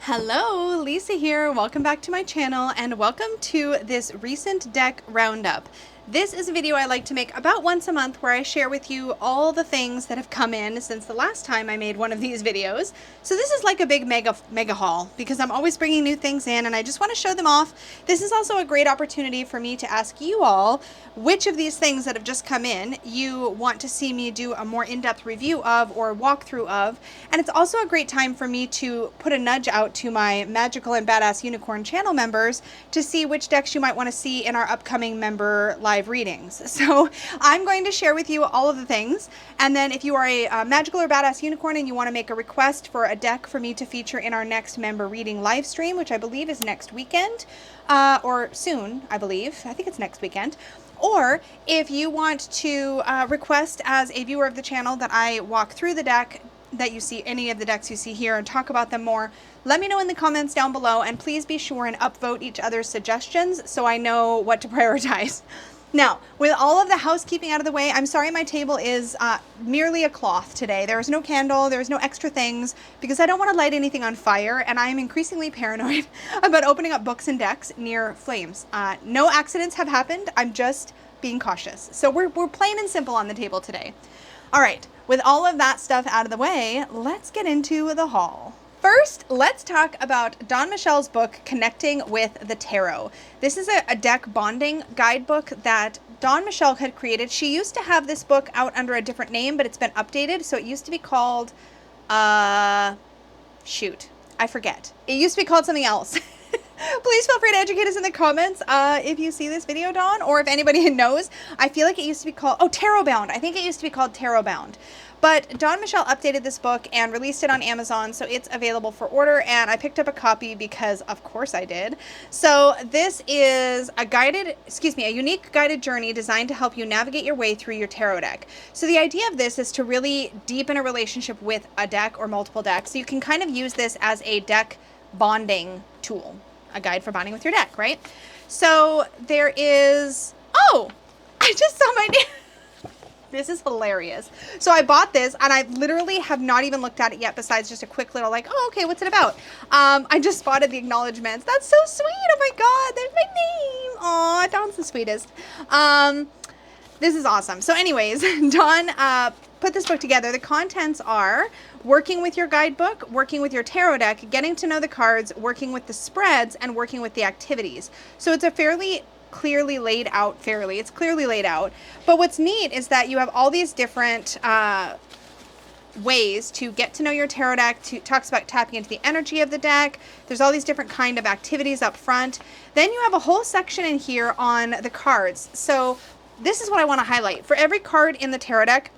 Hello, Lisa here. Welcome back to my channel and welcome to this recent deck roundup. This is a video I like to make about once a month where I share with you all the things that have come in since the last time I made one of these videos. So this is like a big mega haul because I'm always bringing new things in and I just want to show them off. This is also a great opportunity for me to ask you all which of these things that have just come in you want to see me do a more in-depth review of or walkthrough of. And it's also a great time for me to put a nudge out to my Magical and Badass Unicorn channel members to see which decks you might want to see in our upcoming member live readings. So I'm going to share with you all of the things, and then if you are a Magical or Badass Unicorn and you want to make a request for a deck for me to feature in our next member reading live stream, which I believe is next weekend, or soon, I think it's next weekend. Or if you want to request as a viewer of the channel that I walk through the deck, that you see any of the decks you see here and talk about them more, let me know in the comments down below, and please be sure and upvote each other's suggestions so I know what to prioritize. Now, with all of the housekeeping out of the way, I'm sorry my table is merely a cloth today. There is no candle, there is no extra things, because I don't want to light anything on fire, and I am increasingly paranoid about opening up books and decks near flames. No accidents have happened, I'm just being cautious. So we're plain and simple on the table today. All right, with all of that stuff out of the way, let's get into the haul. First, let's talk about Dawn Michelle's book, Connecting with the Tarot. This is a deck bonding guidebook that Dawn Michelle had created. She used to have this book out under a different name, but it's been updated. So it used to be called, shoot, I forget. It used to be called something else. Please feel free to educate us in the comments if you see this video, Dawn, or if anybody knows. I feel like it used to be called, Tarot Bound. I think it used to be called Tarot Bound. But Dawn Michelle updated this book and released it on Amazon, so it's available for order, and I picked up a copy because of course I did. So this is a unique guided journey designed to help you navigate your way through your tarot deck. So the idea of this is to really deepen a relationship with a deck or multiple decks. So you can kind of use this as a deck bonding tool, a guide for bonding with your deck, right? So there is, I just saw my name. This is hilarious. So I bought this and I literally have not even looked at it yet besides just a quick little like, okay, what's it about? I just spotted the acknowledgements. That's so sweet. Oh my God, there's my name. Aw, Dawn's the sweetest. This is awesome. So anyways, Dawn put this book together. The contents are working with your guidebook, working with your tarot deck, getting to know the cards, working with the spreads, and working with the activities. So it's a fairly clearly laid out, it's clearly laid out. But what's neat is that you have all these different ways to get to know your tarot deck. Talks about tapping into the energy of the deck. There's all these different kind of activities up front. Then you have a whole section in here on the cards. So this is what I want to highlight. For every card in the tarot deck,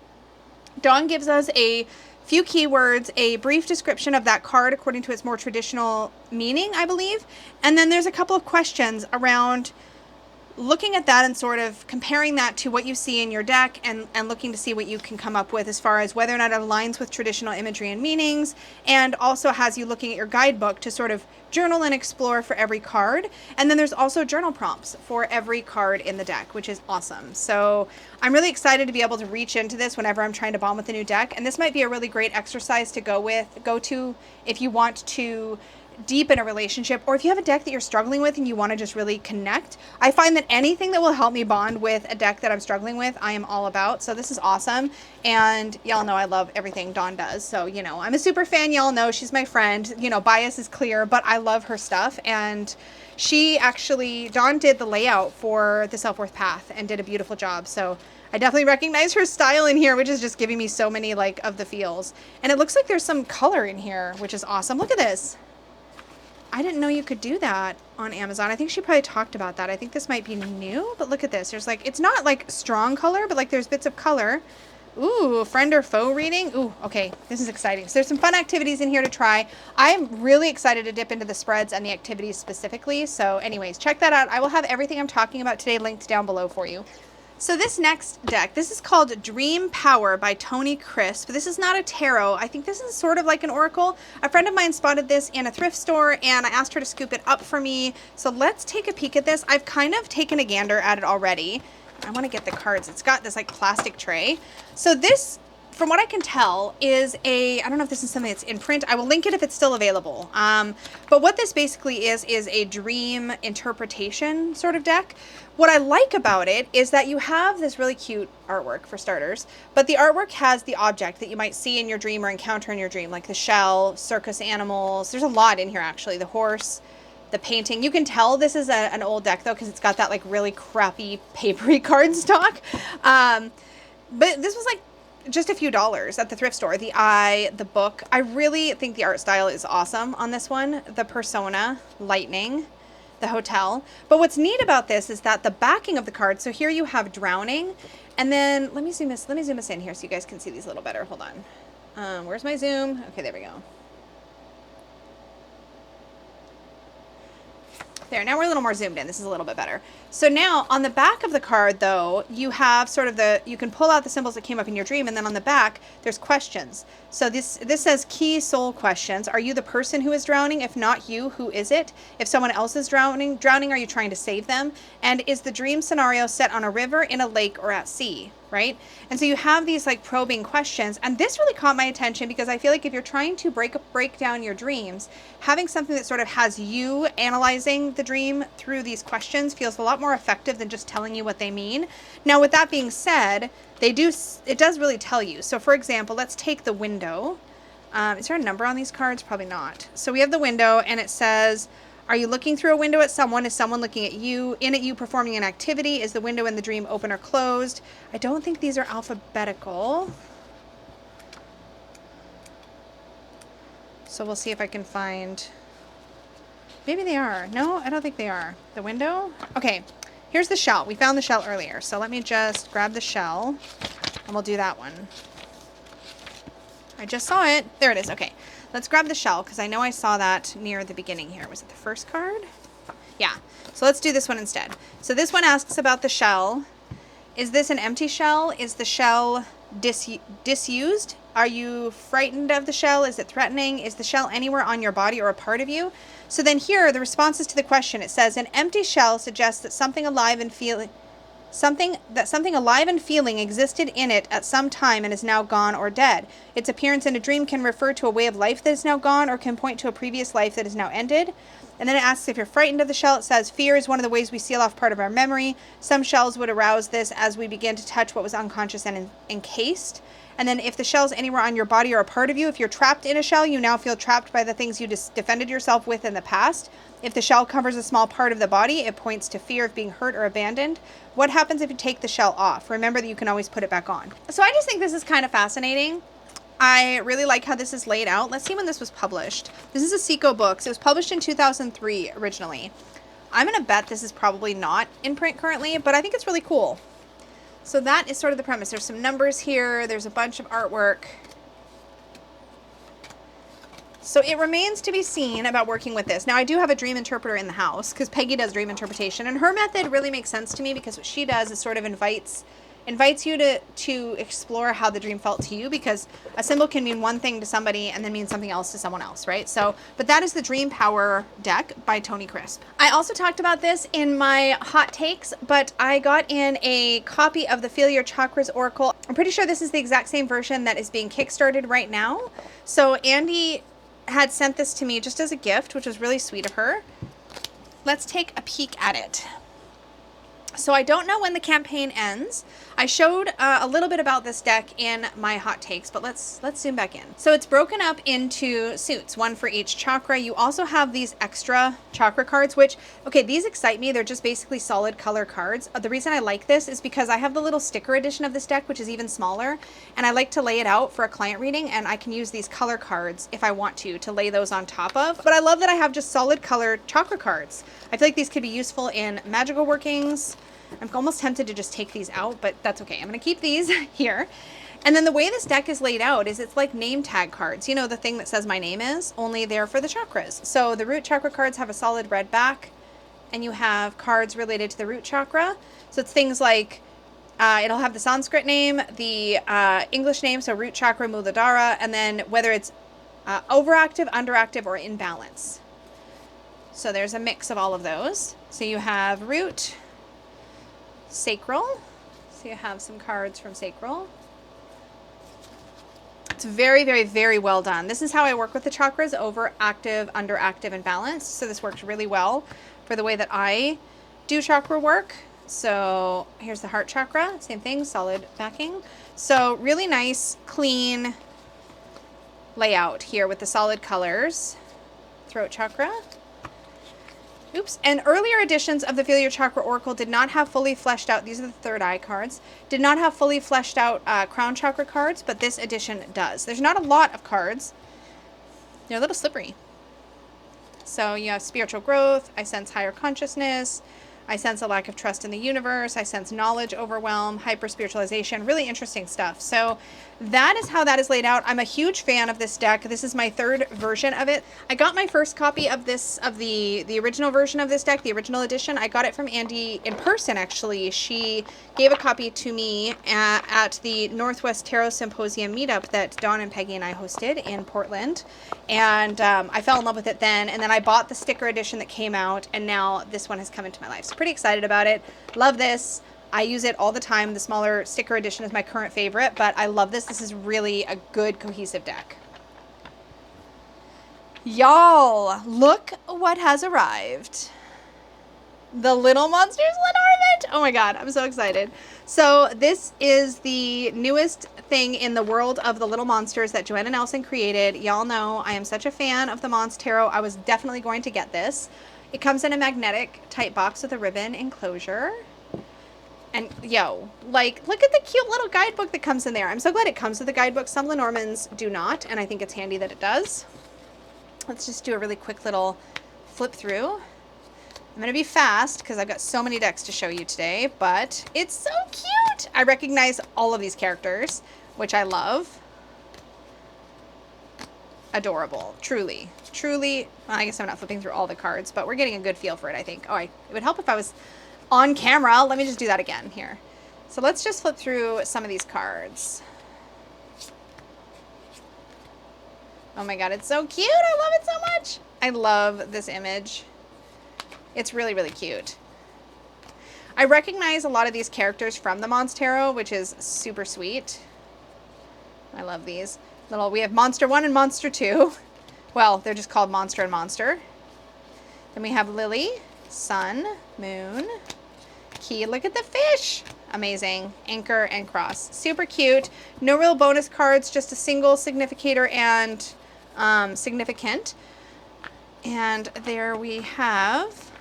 Dawn gives us a few keywords, a brief description of that card according to its more traditional meaning, I believe. And then there's a couple of questions around looking at that and sort of comparing that to what you see in your deck and looking to see what you can come up with as far as whether or not it aligns with traditional imagery and meanings, and also has you looking at your guidebook to sort of journal and explore for every card. And then there's also journal prompts for every card in the deck, which is awesome. So I'm really excited to be able to reach into this whenever I'm trying to bond with a new deck. And this might be a really great exercise to go to if you want to deepen a relationship, or if you have a deck that you're struggling with and you want to just really connect. I find that anything that will help me bond with a deck that I'm struggling with, I am all about. So this is awesome. And y'all know I love everything Dawn does. So, you know, I'm a super fan. Y'all know she's my friend. You know, bias is clear, but I love her stuff. And Dawn did the layout for the Self-Worth Path and did a beautiful job. So I definitely recognize her style in here, which is just giving me so many like of the feels. And it looks like there's some color in here, which is awesome. Look at this. I didn't know you could do that on Amazon. I think she probably talked about that. I think this might be new, but look at this. There's like, it's not like strong color, but like there's bits of color. Ooh, friend or foe reading. Ooh, okay, this is exciting. So there's some fun activities in here to try. I'm really excited to dip into the spreads and the activities specifically. So anyways, check that out. I will have everything I'm talking about today linked down below for you. So this next deck, this is called Dream Power by Tony Crips. This is not a tarot. I think this is sort of like an oracle. A friend of mine spotted this in a thrift store and I asked her to scoop it up for me. So let's take a peek at this. I've kind of taken a gander at it already. I want to get the cards. It's got this like plastic tray. So this from what I can tell, is I don't know if this is something that's in print. I will link it if it's still available. But what this basically is a dream interpretation sort of deck. What I like about it is that you have this really cute artwork, for starters, but the artwork has the object that you might see in your dream or encounter in your dream, like the shell, circus animals. There's a lot in here, actually. The horse, the painting. You can tell this is an old deck, though, because it's got that like really crappy papery cardstock. But this was like just a few dollars at the thrift store. The eye, the book. I really think the art style is awesome on this one. The persona, lightning, the hotel. But what's neat about this is that the backing of the card, so here you have drowning, and then let me zoom this in here so you guys can see these a little better. Hold on. Where's my zoom? Okay, there we go. There, now we're a little more zoomed in. This is a little bit better. So now on the back of the card, though, you have sort of you can pull out the symbols that came up in your dream, and then on the back, there's questions. So this says key soul questions. Are you the person who is drowning? If not you, who is it? If someone else is drowning, are you trying to save them? And is the dream scenario set on a river, in a lake, or at sea? Right? And so you have these like probing questions, and this really caught my attention because I feel like if you're trying to break down your dreams, having something that sort of has you analyzing the dream through these questions feels a lot more effective than just telling you what they mean. Now, with that being said, it does really tell you. So for example, let's take the window. Is there a number on these cards? Probably not. So we have the window, and it says, are you looking through a window at someone? Is someone looking at you? In it, you performing an activity? Is the window in the dream open or closed? I don't think these are alphabetical. So we'll see if I can find... Maybe they are. No, I don't think they are. The window? Okay, here's the shell. We found the shell earlier. So let me just grab the shell, and we'll do that one. I just saw it. There it is. Okay. Let's grab the shell, because I know I saw that near the beginning here. Was it the first card? Yeah. So let's do this one instead. So this one asks about the shell. Is this an empty shell? Is the shell disused? Are you frightened of the shell? Is it threatening? Is the shell anywhere on your body or a part of you? So then here, the responses to the question, it says, an empty shell suggests that something alive and feeling existed in it at some time and is now gone or dead. Its appearance in a dream can refer to a way of life that is now gone or can point to a previous life that is now ended. And then it asks if you're frightened of the shell. It says, fear is one of the ways we seal off part of our memory. Some shells would arouse this as we begin to touch what was unconscious and encased. And then if the shell's anywhere on your body or a part of you, if you're trapped in a shell, you now feel trapped by the things you defended yourself with in the past. If the shell covers a small part of the body, it points to fear of being hurt or abandoned. What happens if you take the shell off? Remember that you can always put it back on. So I just think this is kind of fascinating. I really like how this is laid out. Let's see when this was published. This is a Seco Books. It was published in 2003 originally. I'm going to bet this is probably not in print currently, but I think it's really cool. So that is sort of the premise. There's some numbers here. There's a bunch of artwork. So it remains to be seen about working with this. Now, I do have a dream interpreter in the house because Peggy does dream interpretation, and her method really makes sense to me because what she does is sort of invites you to explore how the dream felt to you, because a symbol can mean one thing to somebody and then mean something else to someone else, right? So, but that is the Dream Power deck by Tony Crisp. I also talked about this in my hot takes, but I got in a copy of the Feel Your Chakras Oracle. I'm pretty sure this is the exact same version that is being kickstarted right now. So Andy had sent this to me just as a gift, which was really sweet of her. Let's take a peek at it. So I don't know when the campaign ends. I showed a little bit about this deck in my hot takes, but let's zoom back in. So it's broken up into suits, one for each chakra. You also have these extra chakra cards, which, okay, these excite me. They're just basically solid color cards. The reason I like this is because I have the little sticker edition of this deck, which is even smaller, and I like to lay it out for a client reading, and I can use these color cards if I want to lay those on top of. But I love that I have just solid color chakra cards. I feel like these could be useful in magical workings. I'm almost tempted to just take these out, but that's okay. I'm going to keep these here. And then the way this deck is laid out is it's like name tag cards. You know, the thing that says my name is, only they're for the chakras. So the root chakra cards have a solid red back, and you have cards related to the root chakra. So it's things like, it'll have the Sanskrit name, the English name, so root chakra, Muladhara, and then whether it's overactive, underactive, or in balance. So there's a mix of all of those. So you have root, sacral. So you have some cards from sacral. It's very, very, very well done. This is how I work with the chakras: over, active, under, active, and balanced. So this works really well for the way that I do chakra work. So here's the heart chakra, same thing, solid backing. So really nice, clean layout here with the solid colors. Throat chakra. Oops. And earlier editions of the Feel Your Chakra Oracle did not have fully fleshed out, these are the third eye cards, did not have fully fleshed out crown chakra cards, but this edition does. There's not a lot of cards. They're a little slippery. So you have spiritual growth. I sense higher consciousness. I sense a lack of trust in the universe. I sense knowledge overwhelm, hyper-spiritualization, really interesting stuff. So that is how that is laid out. I'm a huge fan of this deck. This is my third version of it. I got my first copy of this, of the original version of this deck, the original edition. I got it from Andy in person, actually. She gave a copy to me at the Northwest Tarot Symposium meetup that Dawn and Peggy and I hosted in Portland. And I fell in love with it then. And then I bought the sticker edition that came out, and now this one has come into my life. So pretty excited about it. Love this. I use it all the time. The smaller sticker edition is my current favorite, but I love this. This is really a good cohesive deck. Y'all, look what has arrived. The Little Monsters Lenormand. Oh my god, I'm so excited. So this is the newest thing in the world of the Little Monsters that Joanna Nelson created. Y'all know I am such a fan of the Mons Tarot. I was definitely going to get this. It comes in a magnetic type box with a ribbon enclosure. And yo, like, look at the cute little guidebook that comes in there. I'm so glad it comes with a guidebook. Some Lenormands do not, and I think it's handy that it does. Let's just do a really quick little flip through. I'm going to be fast because I've got so many decks to show you today, but it's so cute. I recognize all of these characters, which I love. Adorable. Truly. Truly. Well, I guess I'm not flipping through all the cards, but we're getting a good feel for it, I think. Oh, it would help if I was on camera. Let me just do that again here. So let's just flip through some of these cards. Oh my god, it's so cute. I love it so much. I love this image. It's really, really cute. I recognize a lot of these characters from the Mons Tarot, which is super sweet. I love these. We have Monster 1 and Monster 2. Well, they're just called Monster and Monster. Then we have Lily, Sun, Moon, Key. Look at the fish. Amazing. Anchor and Cross. Super cute. No real bonus cards, just a single significator and significant. And there we have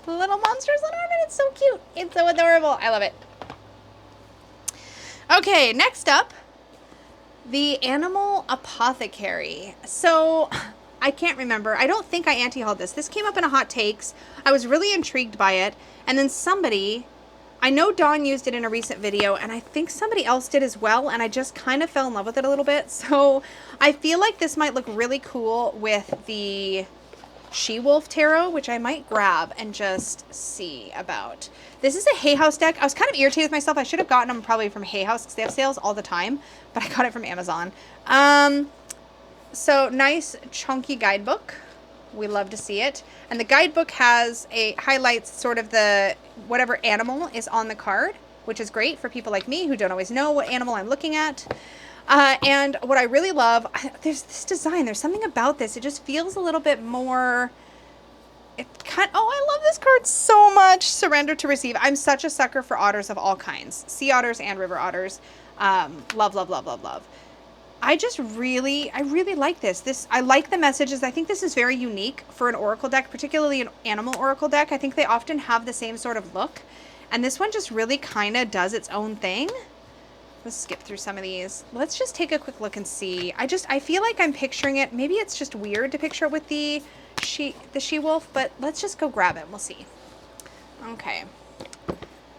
Little Monsters Lenormand. It's so cute. It's so adorable. I love it. Okay, next up, the Animal Apothecary. So I can't remember. I don't think I anti-hauled this. This came up in a hot takes. I was really intrigued by it. And then somebody, I know Dawn used it in a recent video, and I think somebody else did as well, and I just kind of fell in love with it a little bit. So I feel like this might look really cool with the She-Wolf Tarot, which I might grab and just see about. This is a Hay House deck. I was kind of irritated with myself. I should have gotten them probably from Hay House because they have sales all the time, but I got it from Amazon. So nice chunky guidebook. We love to see it. And the guidebook highlights sort of the whatever animal is on the card, which is great for people like me who don't always know what animal I'm looking at. And what I really love, there's this design. There's something about this. It just feels a little bit more. Oh, I love this card so much. Surrender to receive. I'm such a sucker for otters of all kinds. Sea otters and river otters. Love, love, love, love, love. I really like this. I like the messages. I think this is very unique for an oracle deck, particularly an animal oracle deck. I think they often have the same sort of look. And this one just really kind of does its own thing. Let's skip through some of these. Let's just take a quick look and see. I feel like I'm picturing it. Maybe it's just weird to picture it with the she-wolf, but let's just go grab it. We'll see. Okay.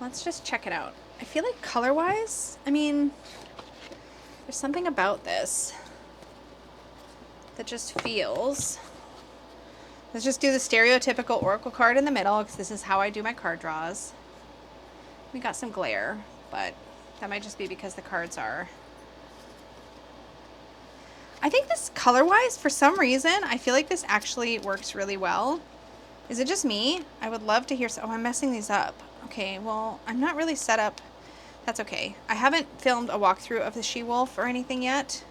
Let's just check it out. I feel like color-wise, I mean, there's something about this that just feels. Let's just do the stereotypical oracle card in the middle because this is how I do my card draws. We got some glare, but that might just be because the cards are. I think this color-wise, for some reason, I feel like this actually works really well. Is it just me? I would love to hear. Oh, I'm messing these up. Okay, well, I'm not really set up. That's okay. I haven't filmed a walkthrough of the She-Wolf or anything yet.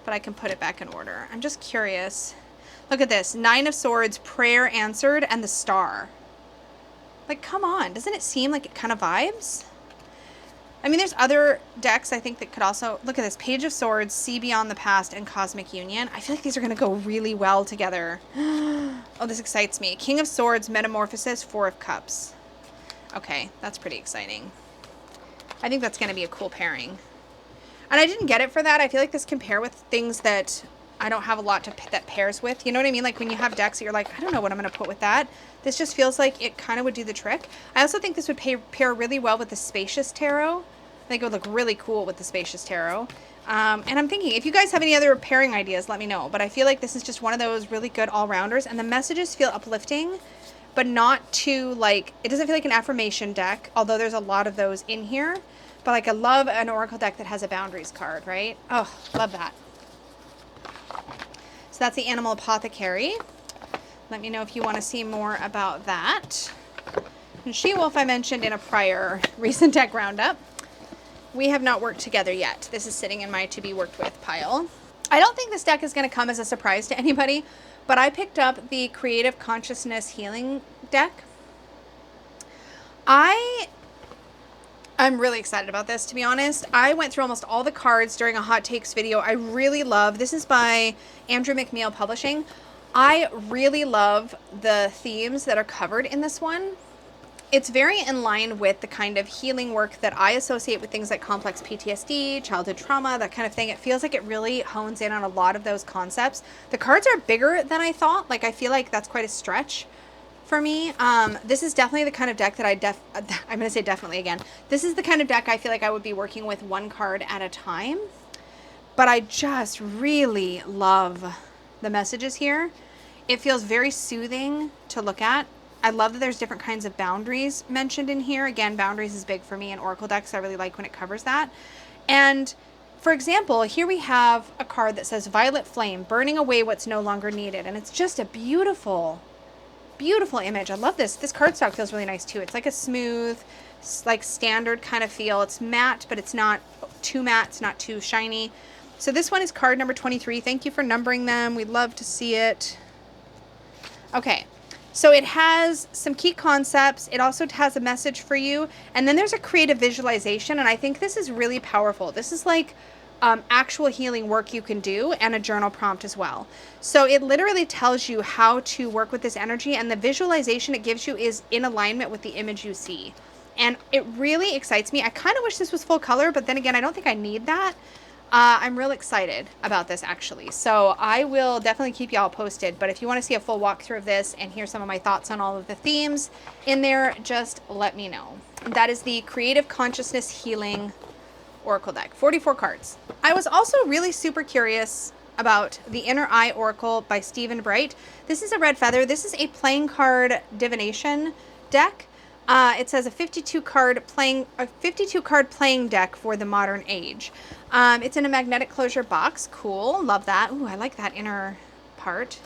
but I can put it back in order. I'm just curious. Look at this. 9 of Swords, Prayer Answered, and the Star. Like, come on. Doesn't it seem like it kind of vibes? I mean, there's other decks I think that could also... Look at this. Page of Swords, See Beyond the Past, and Cosmic Union. I feel like these are going to go really well together. Oh, this excites me. King of Swords, Metamorphosis, 4 of Cups. Okay, that's pretty exciting. I think that's going to be a cool pairing. And I didn't get it for that. I feel like this can pair with things that I don't have a lot that pairs with. You know what I mean? Like when you have decks that you're like, I don't know what I'm going to put with that. This just feels like it kind of would do the trick. I also think this would pair really well with the Spacious Tarot. I think it would look really cool with the Spacious Tarot. And I'm thinking, if you guys have any other pairing ideas, let me know. But I feel like this is just one of those really good all-rounders. And the messages feel uplifting, but not too, like, it doesn't feel like an affirmation deck, although there's a lot of those in here. But, like, I love an Oracle deck that has a Boundaries card, right? Oh, love that. So that's the Animal Apothecary. Let me know if you want to see more about that. And She-Wolf I mentioned in a prior recent deck roundup. We have not worked together yet. This is sitting in my to be worked with pile. I don't think this deck is going to come as a surprise to anybody, but I picked up the Creative Consciousness Healing deck. I'm really excited about this, to be honest. I went through almost all the cards during a hot takes video. I really love, this is by Andrew McMeel Publishing. I really love the themes that are covered in this one. It's very in line with the kind of healing work that I associate with things like complex PTSD, childhood trauma, that kind of thing. It feels like it really hones in on a lot of those concepts. The cards are bigger than I thought. Like, I feel like that's quite a stretch for me. This is definitely the kind of deck that I'm going to say definitely again. This is the kind of deck I feel like I would be working with one card at a time. But I just really love the messages here. It feels very soothing to look at. I love that there's different kinds of boundaries mentioned in here. Again, boundaries is big for me in Oracle decks. I really like when it covers that. And for example, here we have a card that says Violet Flame, burning away what's no longer needed. And it's just a beautiful, beautiful image. I love this. This cardstock feels really nice too. It's like a smooth, like standard kind of feel. It's matte, but it's not too matte. It's not too shiny. So this one is card number 23. Thank you for numbering them. We'd love to see it. Okay. So it has some key concepts. It also has a message for you. And then there's a creative visualization. And I think this is really powerful. This is like actual healing work you can do, and a journal prompt as well. So it literally tells you how to work with this energy, and the visualization it gives you is in alignment with the image you see. And it really excites me. I kind of wish this was full color, but then again, I don't think I need that. I'm real excited about this actually. So I will definitely keep y'all posted, but if you want to see a full walkthrough of this and hear some of my thoughts on all of the themes in there, just let me know. That is the Creative Consciousness Healing Oracle deck, 44 cards. I was also really super curious about the Inner Eye Oracle by Stephen Bright. This is a red feather. This is a playing card divination deck. It says a 52 card playing deck for the modern age. It's in a magnetic closure box. Cool. Love that. Ooh, I like that inner part.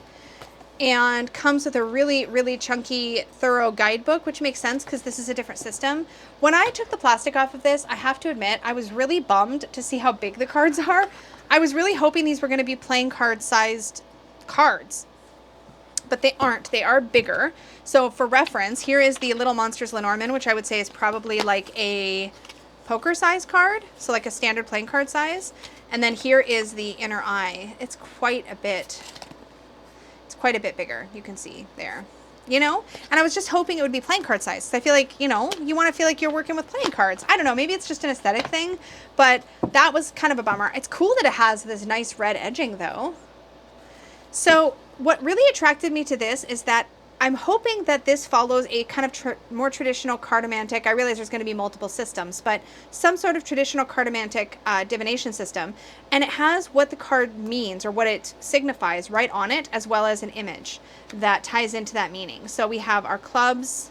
And comes with a really, really chunky, thorough guidebook, which makes sense because this is a different system. When I took the plastic off of this, I have to admit, I was really bummed to see how big the cards are. I was really hoping these were going to be playing card sized cards, but they aren't. They are bigger. So for reference, here is the Little Monsters Lenormand, which I would say is probably like a poker size card. So like a standard playing card size. And then here is the Inner Eye. It's quite a bit bigger. You can see there, you know, and I was just hoping it would be playing card size. So I feel like, you know, you want to feel like you're working with playing cards. I don't know. Maybe it's just an aesthetic thing, but that was kind of a bummer. It's cool that it has this nice red edging though. So what really attracted me to this is that I'm hoping that this follows a kind of more traditional cartomantic. I realize there's going to be multiple systems, but some sort of traditional cartomantic divination system. And it has what the card means or what it signifies right on it, as well as an image that ties into that meaning. So we have our clubs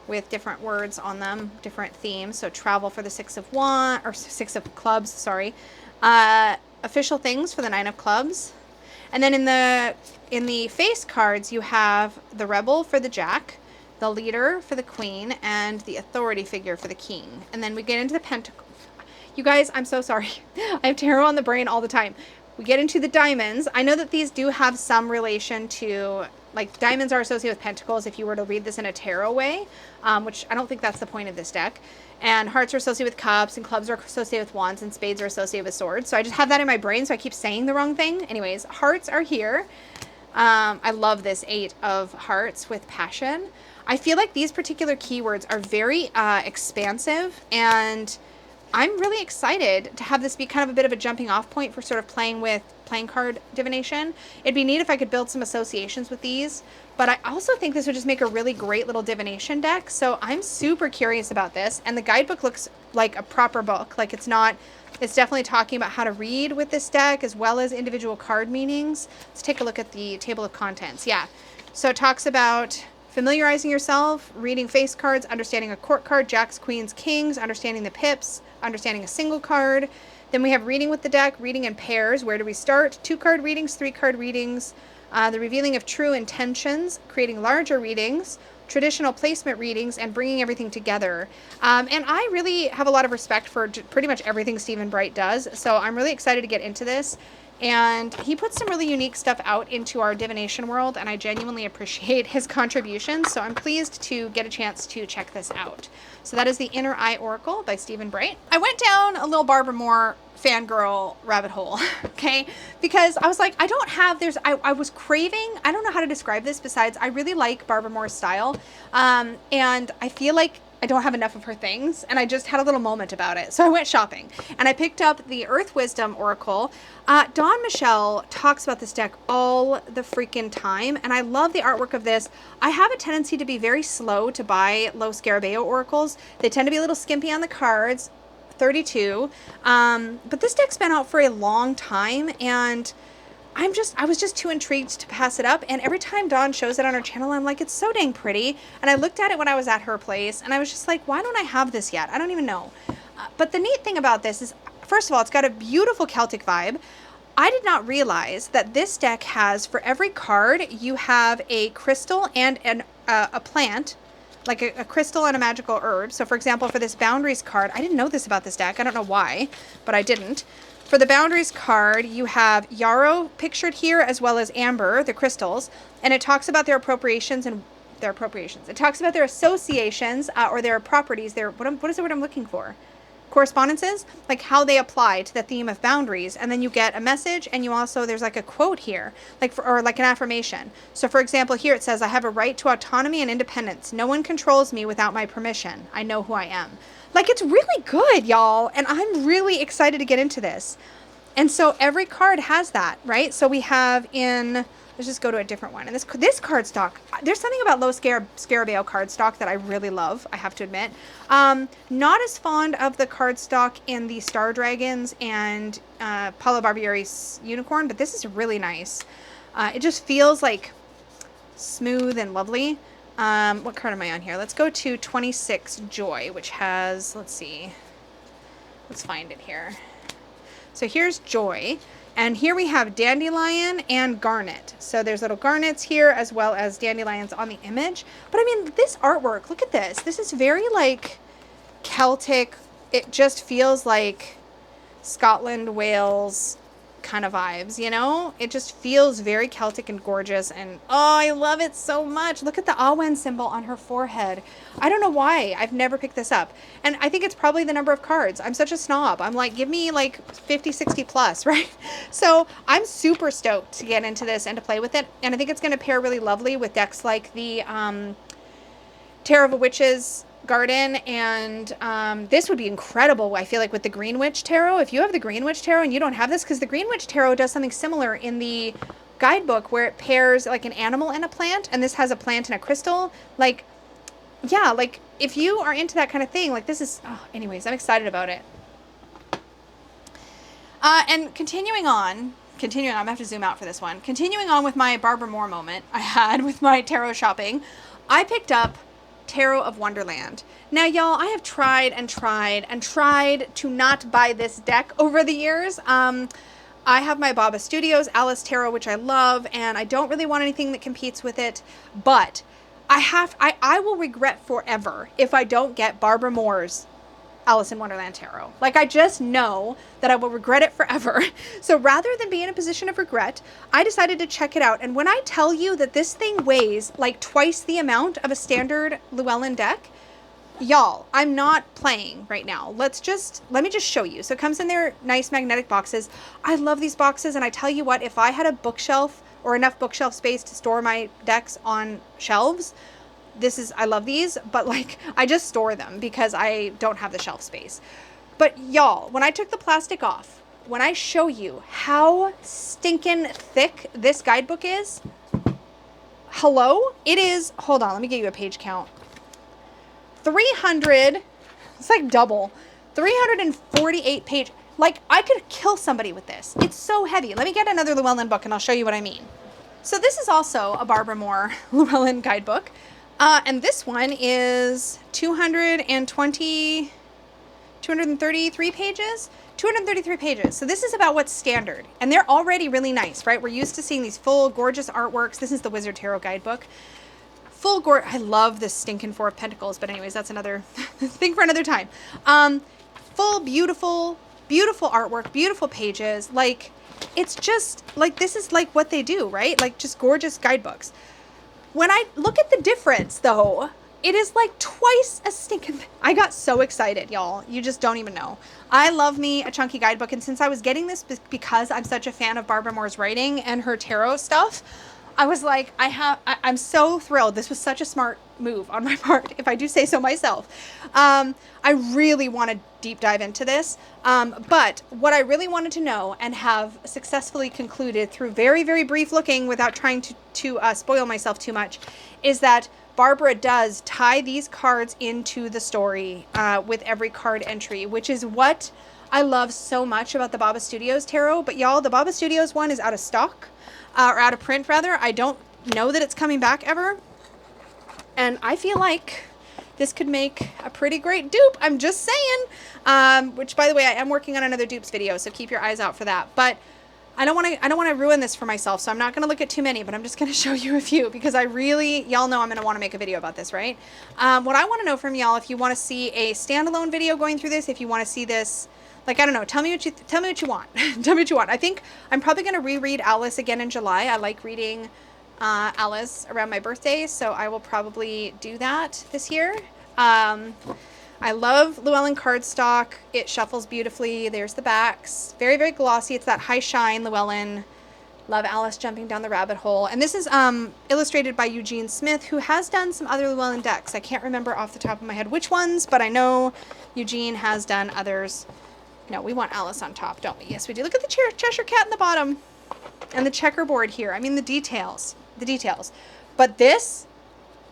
with different words on them, different themes. So travel for the Six of Clubs, sorry. Official things for the Nine of Clubs. And then in the face cards, you have the Rebel for the Jack, the Leader for the Queen, and the Authority figure for the King. And then we get into the Pentacle. You guys, I'm so sorry. I have tarot on the brain all the time. We get into the diamonds. I know that these do have some relation to, like, diamonds are associated with pentacles if you were to read this in a tarot way, which I don't think that's the point of this deck. And hearts are associated with cups, and clubs are associated with wands, and spades are associated with swords. So I just have that in my brain, so I keep saying the wrong thing. Anyways, hearts are here. I love this 8 of hearts with passion. I feel like these particular keywords are very expansive, and I'm really excited to have this be kind of a bit of a jumping off point for sort of playing with playing card divination. It'd be neat if I could build some associations with these, but I also think this would just make a really great little divination deck. So I'm super curious about this, and the guidebook looks like a proper book. Like, it's definitely talking about how to read with this deck as well as individual card meanings. Let's take a look at the table of contents. Yeah, so it talks about familiarizing yourself, reading face cards, understanding a court card, jacks, queens, kings, understanding the pips, understanding a single card. Then we have reading with the deck, reading in pairs. Where do we start? 2-card readings, 3-card readings, the revealing of true intentions, creating larger readings, traditional placement readings, and bringing everything together. And I really have a lot of respect for pretty much everything Stephen Bright does. So I'm really excited to get into this. And he puts some really unique stuff out into our divination world, and I genuinely appreciate his contributions. So I'm pleased to get a chance to check this out. So that is the Inner Eye Oracle by Stephen Bright. I went down a little Barbara Moore fangirl rabbit hole, okay? Because I was like, I was craving, I don't know how to describe this besides I really like Barbara Moore's style. And I feel like I don't have enough of her things, and I just had a little moment about it. So I went shopping, and I picked up the Earth Wisdom Oracle. Dawn Michelle talks about this deck all the freaking time, and I love the artwork of this. I have a tendency to be very slow to buy low Scarabeo oracles. They tend to be a little skimpy on the cards, 32. But this deck's been out for a long time, and I was just too intrigued to pass it up. And every time Dawn shows it on her channel, I'm like, it's so dang pretty. And I looked at it when I was at her place, and I was just like, why don't I have this yet? I don't even know. But the neat thing about this is, first of all, it's got a beautiful Celtic vibe. I did not realize that this deck has, for every card, you have a crystal and a plant, like a crystal and a magical herb. So for example, for this Boundaries card, I didn't know this about this deck. I don't know why, but I didn't. For the Boundaries card, you have yarrow pictured here, as well as amber, the crystals, and it talks about their appropriations and their appropriations. It talks about their associations or their properties. What is the word I'm looking for? Correspondences, like how they apply to the theme of boundaries. And then you get a message, and you also, there's like a quote here, or like an affirmation. So for example, here it says, I have a right to autonomy and independence. No one controls me without my permission. I know who I am. Like, it's really good, y'all, and I'm really excited to get into this. And so every card has that, right? So we have let's just go to a different one. And this card stock, there's something about low Scarabeo card stock that I really love, I have to admit. Not as fond of the card stock in the Star Dragons and Paolo Barbieri's Unicorn, but this is really nice. It just feels like smooth and lovely. What card am I on here? Let's go to 26 Joy, which has, let's see. Let's find it here. So here's Joy. And here we have Dandelion and Garnet. So there's little garnets here as well as dandelions on the image. But I mean, this artwork, look at this. This is very like Celtic. It just feels like Scotland, Wales kind of vibes, you know? It just feels very Celtic and gorgeous, and oh, I love it so much. Look at the Awen symbol on her forehead. I don't know why I've never picked this up, and I think it's probably the number of cards. I'm such a snob. I'm like, give me like 50, 60 plus, right? So I'm super stoked to get into this and to play with it, and I think it's going to pair really lovely with decks like the Tarot of a Witch's Garden, and this would be incredible, I feel like, with the Green Witch Tarot. If you have the Green Witch Tarot and you don't have this, because the Green Witch Tarot does something similar in the guidebook where it pairs like an animal and a plant, and this has a plant and a crystal. Like, yeah, like if you are into that kind of thing, like this is, oh, anyways, I'm excited about it. And continuing on, I'm gonna have to zoom out for this one. Continuing on with my Barbara Moore moment I had with my tarot shopping, I picked up Tarot of Wonderland. Now, y'all, I have tried and tried and tried to not buy this deck over the years. I have my Baba Studios Alice Tarot, which I love, and I don't really want anything that competes with it, but I will regret forever if I don't get Barbara Moore's Alice in Wonderland Tarot. Like, I just know that I will regret it forever. So rather than be in a position of regret, I decided to check it out. And when I tell you that this thing weighs like twice the amount of a standard Llewellyn deck, y'all, I'm not playing right now. Let me just show you. So it comes in their nice magnetic boxes. I love these boxes. And I tell you what, if I had a bookshelf or enough bookshelf space to store my decks on shelves, I love these, but like, I just store them because I don't have the shelf space. But y'all, when I took the plastic off, when I show you how stinking thick this guidebook is, hello? It is, hold on, let me give you a page count. 300, it's like double, 348 page. Like, I could kill somebody with this. It's so heavy. Let me get another Llewellyn book and I'll show you what I mean. So this is also a Barbara Moore Llewellyn guidebook. And this one is 233 pages. 233 pages. So this is about what's standard. And they're already really nice, right? We're used to seeing these full, gorgeous artworks. This is the Wizard Tarot guidebook. I love this stinking Four of Pentacles. But anyways, that's another thing for another time. Full, beautiful, beautiful artwork, beautiful pages. Like, it's just, like, this is like what they do, right? Like, just gorgeous guidebooks. When I look at the difference, though, it is like twice as stinking. I got so excited, y'all. You just don't even know. I love me a chunky guidebook. And since I was getting this because I'm such a fan of Barbara Moore's writing and her tarot stuff, I was like, I'm so thrilled. This was such a smart move on my part, if I do say so myself. I really want to deep dive into this. But what I really wanted to know and have successfully concluded through very, very brief looking without trying to spoil myself too much is that Barbara does tie these cards into the story with every card entry, which is what I love so much about the Baba Studios tarot. But y'all, the Baba Studios one is out of stock, or out of print rather. I don't know that it's coming back ever. And I feel like this could make a pretty great dupe. I'm just saying. Which, by the way, I am working on another dupes video, so keep your eyes out for that. But I don't want to ruin this for myself, so I'm not going to look at too many, but I'm just going to show you a few because y'all know I'm going to want to make a video about this, right? What I want to know from y'all, if you want to see a standalone video going through this, if you want to see this, like, I don't know, tell me what you want. Tell me what you want. I think I'm probably going to reread Alice again in July. I like reading Alice around my birthday, so I will probably do that this year. I love Llewellyn cardstock. It shuffles beautifully. There's the backs. Very, very glossy. It's that high shine Llewellyn. Love Alice jumping down the rabbit hole. And this is illustrated by Eugene Smith, who has done some other Llewellyn decks. I can't remember off the top of my head which ones, but I know Eugene has done others. No, we want Alice on top, don't we? Yes, we do. Look at the Cheshire Cat in the bottom. And the checkerboard here. I mean, the details. The details. But this,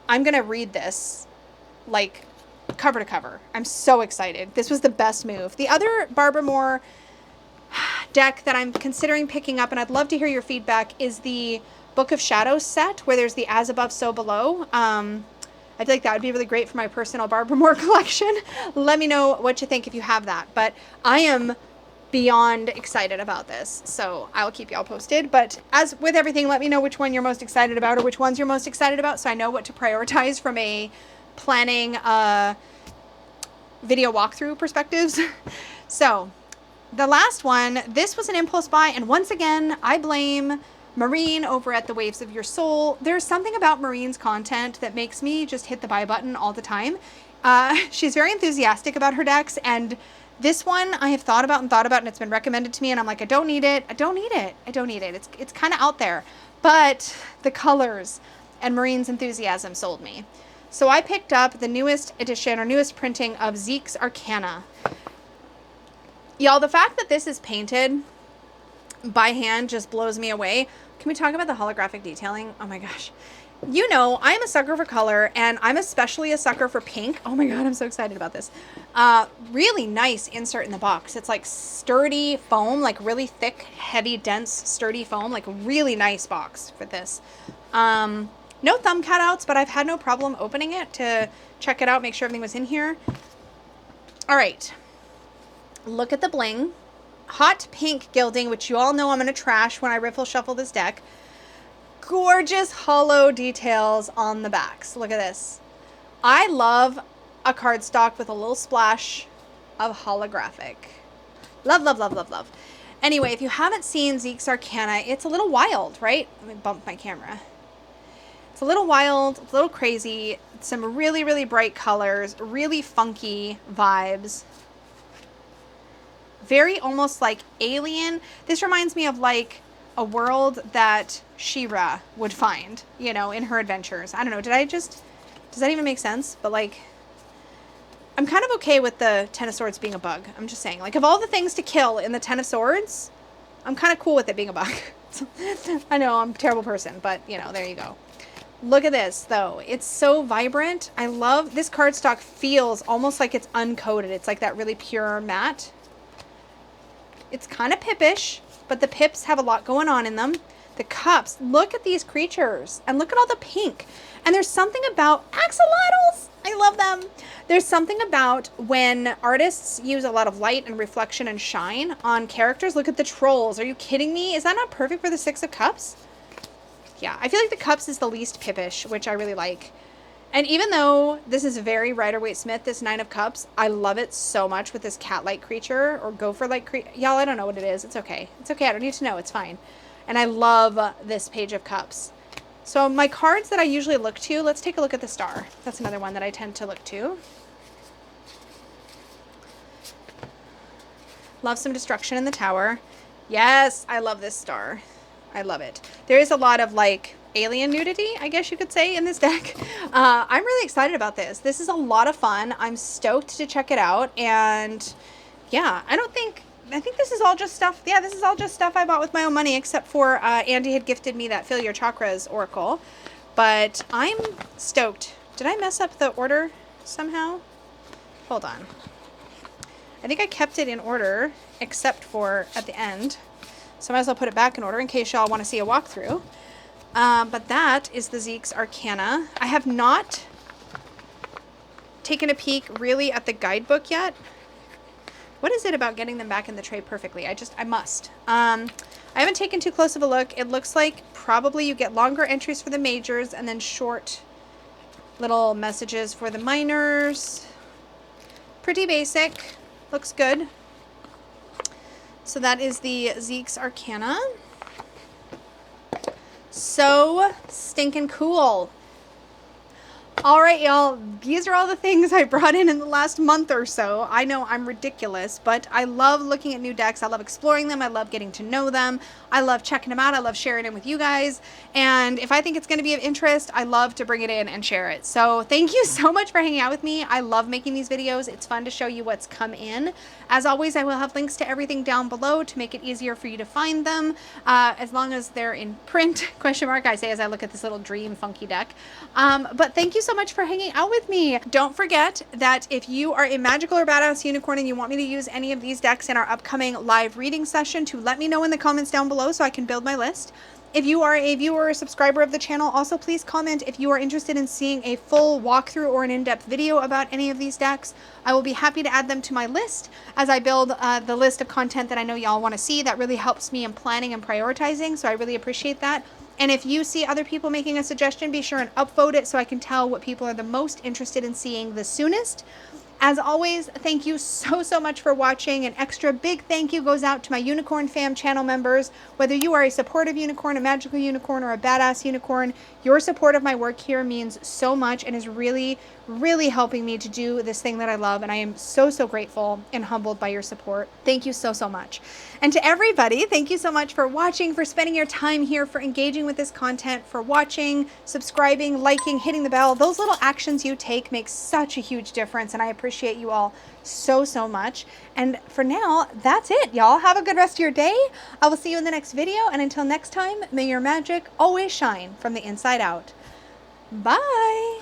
I'm going to read this like cover to cover. I'm so excited. This was the best move. The other Barbara Moore deck that I'm considering picking up, and I'd love to hear your feedback, is the Book of Shadows set, where there's the As Above, So Below. I feel like that would be really great for my personal Barbara Moore collection. Let me know what you think if you have that. But I am beyond excited about this, so I'll keep y'all posted. But as with everything, let me know which one you're most excited about or which ones you're most excited about, so I know what to prioritize from a planning video walkthrough perspectives. So the last one, this was an impulse buy, and once again I blame Maureen over at The Waves of Your Soul. There's something about Maureen's content that makes me just hit the buy button all the time. She's very enthusiastic about her decks, and this one I have thought about, and it's been recommended to me, and I'm like, I don't need it. It's kind of out there, but the colors and Maureen's enthusiasm sold me. So I picked up the newest edition or newest printing of Zekes Arcana. Y'all, the fact that this is painted by hand just blows me away. Can we talk about the holographic detailing? Oh my gosh. You know, I'm a sucker for color, and I'm especially a sucker for pink. Oh my God, I'm so excited about this. Really nice insert in the box. It's like sturdy foam, like really thick, heavy, dense, sturdy foam, like really nice box for this. No thumb cutouts, but I've had no problem opening it to check it out, make sure everything was in here. All right. Look at the bling. Hot pink gilding, which you all know I'm going to trash when I riffle shuffle this deck. Gorgeous hollow details on the backs. Look at this. I love a cardstock with a little splash of holographic. Love, love, love, love, love. Anyway, if you haven't seen Zekes Arcana, it's a little wild, right? Let me bump my camera. It's a little wild, a little crazy. Some really, really bright colors, really funky vibes. Very almost like alien. This reminds me of like a world that She-Ra would find, you know, in her adventures. I don't know. Does that even make sense? But like, I'm kind of okay with the Ten of Swords being a bug. I'm just saying, like, of all the things to kill in the Ten of Swords, I'm kind of cool with it being a bug. I know I'm a terrible person, but you know, there you go. Look at this though. It's so vibrant. I love this cardstock. Feels almost like it's uncoated. It's like that really pure matte. It's kind of pippish, but the pips have a lot going on in them. The cups, look at these creatures and look at all the pink. And there's something about axolotls. I love them. There's something about when artists use a lot of light and reflection and shine on characters. Look at the trolls. Are you kidding me? Is that not perfect for the Six of Cups? Yeah, I feel like the cups is the least pippish, which I really like. And even though this is very Rider-Waite-Smith, this Nine of Cups, I love it so much with this cat-like creature or gopher-like creature. Y'all, I don't know what it is. It's okay. It's okay. I don't need to know. It's fine. And I love this Page of Cups. So my cards that I usually look to, let's take a look at the Star. That's another one that I tend to look to. Love some destruction in the Tower. Yes, I love this Star. I love it. There is a lot of like alien nudity, I guess you could say, in this deck. I'm really excited about this. This is a lot of fun. I'm stoked to check it out. And yeah, I think this is all just stuff. Yeah, this is all just stuff I bought with my own money, except for Andy had gifted me that Fill Your Chakras Oracle. But I'm stoked. Did I mess up the order somehow? Hold on. I think I kept it in order, except for at the end. So I might as well put it back in order in case y'all want to see a walkthrough. But that is the Zekes Arcana. I have not taken a peek really at the guidebook yet. What is it about getting them back in the tray perfectly? I must. I haven't taken too close of a look. It looks like probably you get longer entries for the majors and then short little messages for the minors. Pretty basic. Looks good. So that is the Zekes Arcana. So stinking cool. All right, y'all, these are all the things I brought in the last month or so. I know I'm ridiculous, but I love looking at new decks. I love exploring them. I love getting to know them. I love checking them out. I love sharing them with you guys. And if I think it's going to be of interest, I love to bring it in and share it. So thank you so much for hanging out with me. I love making these videos. It's fun to show you what's come in. As always, I will have links to everything down below to make it easier for you to find them, as long as they're in print, question mark, I say as I look at this little dream funky deck. But thank you so much for hanging out with me. Don't forget that if you are a magical or badass unicorn and you want me to use any of these decks in our upcoming live reading session, to let me know in the comments down below so I can build my list. If you are a viewer or subscriber of the channel, also please comment if you are interested in seeing a full walkthrough or an in-depth video about any of these decks. I will be happy to add them to my list as I build the list of content that I know y'all want to see. That really helps me in planning and prioritizing, so I really appreciate that. And if you see other people making a suggestion, be sure and upvote it so I can tell what people are the most interested in seeing the soonest. As always, thank you so much for watching. An extra big thank you goes out to my Unicorn Fam channel members. Whether you are a supportive unicorn, a magical unicorn, or a badass unicorn, your support of my work here means so much and is really helping me to do this thing that I love. And I am so grateful and humbled by your support. Thank you so much. And to everybody, thank you so much for watching, for spending your time here, for engaging with this content, for watching, subscribing, liking, hitting the bell. Those little actions you take make such a huge difference, and I appreciate you all so much. And for now, that's it, y'all. Have a good rest of your day. I will see you in the next video, and until next time, may your magic always shine from the inside out. Bye!